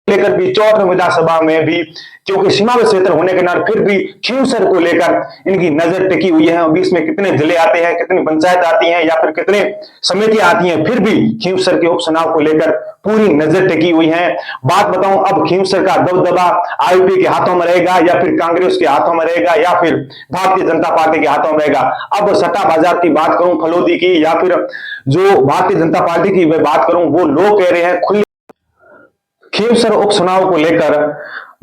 लेकर भी 64 विधानसभा में भी, क्योंकि सीमावर्ती क्षेत्र होने के नाते फिर भी खींवसर को लेकर इनकी नजर टिकी हुई है। बीच में कितने जिले आते हैं, कितनी पंचायत आती हैं या फिर कितने समितियां आती हैं, फिर भी खींवसर के उपचुनाव को लेकर पूरी नजर टिकी हुई है। बात बताऊं, अब खींवसर का दबदबा आईपी के हाथों में रहेगा या फिर कांग्रेस के हाथों में रहेगा या फिर भारतीय जनता पार्टी के हाथों में रहेगा। अब सट्टा बाजार की बात करूं, फलोदी की, या फिर जो भारतीय जनता पार्टी की मैं बात करूं, वो लोग कह रहे हैं खुली खींवसर उपचुनाव को लेकर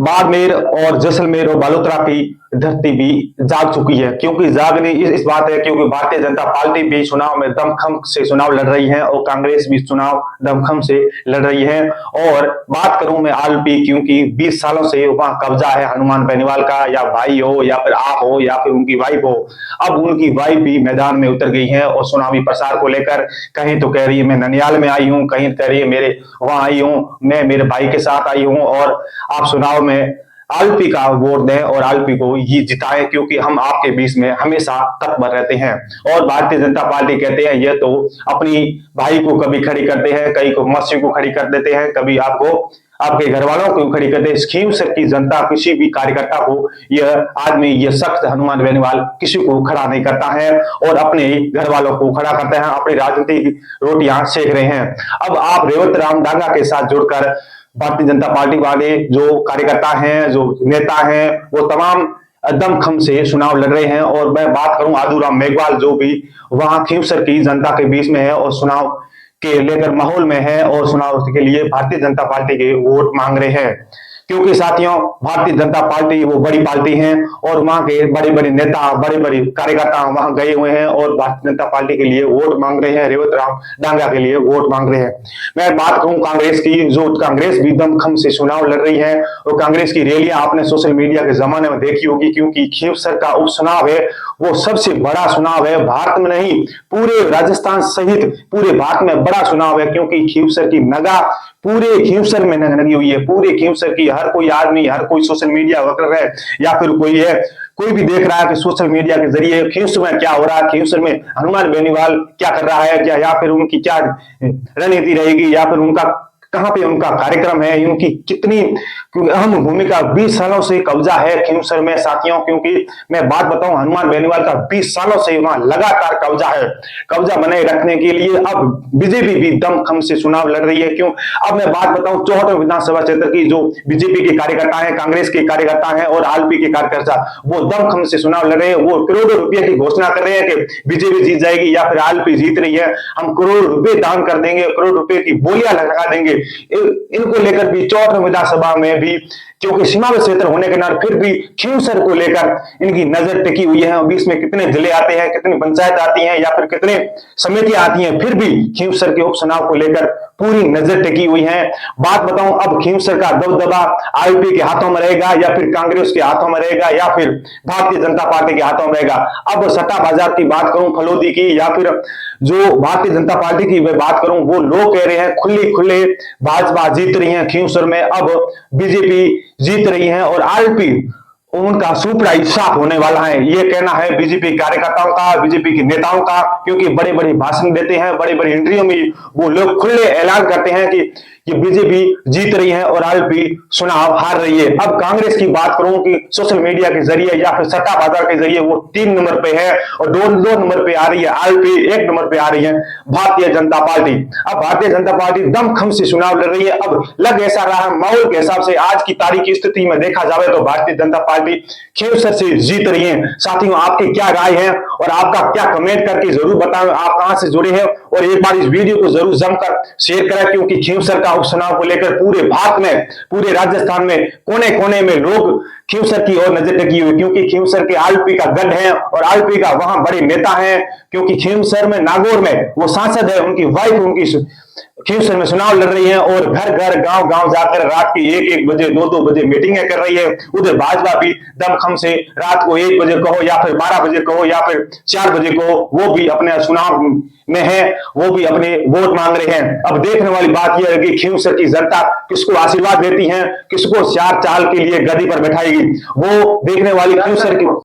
बाड़मेर और जैसलमेर और बालोतरा की धरती भी जाग चुकी है। क्योंकि जागने इस बात है क्योंकि भारतीय जनता पार्टी भी चुनाव में दमखम से चुनाव लड़ रही है और कांग्रेस भी चुनाव दमखम से लड़ रही है। और बात करूं मैं आलपी, क्योंकि 20 सालों से वहां कब्जा है हनुमान बेनीवाल का, या भाई हो या फिर आप हो या फिर उनकी वाइफ हो। अब उनकी वाइफ भी मैदान में उतर गई है और चुनावी प्रचार को लेकर कहीं तो कह रही है मैं ननियाल में आई हूं, कहीं कह रही है मेरे वहां आई हूं, मैं मेरे भाई के साथ आई हूं और आप चुनाव में आलपी का वोट दें और आलपी को ये जिताए, क्योंकि हम आपके बीच में हमेशा तत्पर रहते हैं। और भारतीय जनता पार्टी कहते हैं ये तो अपनी भाई को कभी खड़ी करते हैं, कहीं को मौसी को खड़ी कर देते हैं, कभी आपको आपके घर वालों को खड़ी करते हैं। खींवसर की जनता किसी भी कार्यकर्ता को, यह आदमी, यह शख्स हनुमान बेनीवाल किसी को खड़ा नहीं करता है और अपने घर वालों को खड़ा करते हैं, अपनी राजनीतिक रोटियां सेक रहे हैं। अब आप रेवत राम डांगा के साथ जुड़कर भारतीय जनता पार्टी वाले जो कार्यकर्ता हैं, जो नेता हैं, वो तमाम दमखम से चुनाव लड़ रहे हैं। और मैं बात करूं आदूराम मेघवाल, जो भी वहां खींवसर की जनता के बीच में है और चुनाव के लेकर माहौल में है और चुनाव के लिए भारतीय जनता पार्टी के वोट मांग रहे हैं। क्योंकि साथियों, भारतीय जनता पार्टी वो बड़ी पार्टी है और वहां के बड़े बड़े नेता, बड़े बड़े कार्यकर्ता वहां गए हुए हैं और भारतीय जनता पार्टी के लिए वोट मांग रहे हैं, रेवत राम डांगा के लिए वोट मांग रहे हैं। मैं बात करूं कांग्रेस की, जो कांग्रेस भी दमखम से चुनाव लड़ रही है और कांग्रेस की रैलियां आपने सोशल मीडिया के जमाने में देखी होगी, क्योंकि खींवसर का उपचुनाव है वो सबसे बड़ा चुनाव है भारत में, नहीं पूरे राजस्थान सहित पूरे भारत में बड़ा चुनाव है। क्योंकि खींवसर की नगा पूरे खींवसर में लगी हुई है, पूरे खींवसर की हर कोई आदमी, हर कोई सोशल मीडिया वर्कर है या फिर कोई है, कोई भी देख रहा है कि सोशल मीडिया के जरिए खींवसर में क्या हो रहा है, खींवसर में हनुमान बेनीवाल क्या कर रहा है, क्या या फिर उनकी क्या रणनीति रहेगी, या फिर उनका कहां पे उनका कार्यक्रम है, उनकी कितनी अहम भूमिका 20 सालों से कब्जा है खींवसर में साथियों। क्योंकि मैं बात बताऊं, हनुमान बेनीवाल का 20 सालों से वहां लगातार कब्जा है। कब्जा बनाए रखने के लिए अब बीजेपी भी दमखम से चुनाव लड़ रही है। क्यों? अब मैं बात बताऊं 74 विधानसभा क्षेत्र की, जो बीजेपी के कार्यकर्ता है, कांग्रेस के कार्यकर्ता है और आलपी के कार्यकर्ता, वो दमखम से चुनाव लड़ रहे हैं। वो करोड़ों रुपए की घोषणा कर रहे हैं कि बीजेपी जीत जाएगी या फिर आलपी जीत रही है, हम करोड़ रुपए दान कर देंगे, करोड़ रुपए की बोलियां लगा देंगे। इनको लेकर भी 64 विधानसभा में भी, क्योंकि सीमावर्ती क्षेत्र होने के नाते फिर भी खींवसर को लेकर इनकी नजर टिकी हुई है। बीच में कितने जिले आते हैं, कितनी पंचायत आती हैं या फिर कितने समितियां आती हैं, फिर भी खींवसर के उपचुनाव को लेकर पूरी नजर टिकी हुई है। बात बताऊं, अब खींवसर का दबदबा आईपी के हाथों में रहेगा या फिर कांग्रेस के हाथों में रहेगा या फिर भारतीय जनता पार्टी के हाथों में रहेगा। अब सट्टा बाजार की बात करूं, फलोदी की, या फिर जो भारतीय जनता पार्टी की मैं बात करूं, वो लोग कह रहे हैं खुले खुले भाजपा जीत रही है खींवसर में, अब बीजेपी जीत रही है और आलपी उनका सुपड़ा साफ होने वाला है। ये कहना है बीजेपी कार्यकर्ताओं का, बीजेपी के नेताओं का, क्योंकि बड़े बड़े भाषण देते हैं, बड़े बड़े इंटरव्यू में वो लोग खुले ऐलान करते हैं कि ये बीजेपी जीत रही है और आलपी चुनाव हार रही है। अब कांग्रेस की बात करूं कि सोशल मीडिया के जरिए या फिर सट्टा बाजार के जरिए वो 3 नंबर पे है और दो नंबर पे आ रही है आलपी, 1 नंबर पे आ रही है भारतीय जनता पार्टी। अब भारतीय जनता पार्टी दमखम से चुनाव लड़ रही है। अब लग ऐसा रहा है माहौल के हिसाब से, आज की तारीख की स्थिति में देखा जाए तो भारतीय जनता पार्टी खींवसर से जीत रही है। साथियों, आपकी क्या राय है और आपका क्या कमेंट करके जरूर बताएं, आप कहां से जुड़े हैं और एक बार इस वीडियो को जरूर जमकर शेयर करें, क्योंकि खींवसर का उपचुनाव को लेकर पूरे भारत में, पूरे राजस्थान में कोने कोने में लोग खींवसर की ओर नजर टिकी हुई, क्योंकि खींवसर के आलपी का गढ़ है और आलपी का वहां बड़े नेता है। क्योंकि खींवसर में नागौर में वो सांसद है, उनकी वाइफ उनकी खींवसर में चुनाव लड़ रही है और घर घर गांव गांव जाकर रात की 1-1 बजे 2-2 बजे मीटिंगें कर रही है। उधर भाजपा भी दमखम से रात को 1 बजे कहो या फिर 12 बजे कहो या फिर 4 बजे कहो, वो भी अपने चुनाव में है, वो भी अपने वोट मांग रहे हैं। अब देखने वाली बात यह है कि खींवसर की जनता किसको आशीर्वाद देती है, किसको 4 साल के लिए गद्दी पर बैठाएगी, वो देखने वाली खींवसर की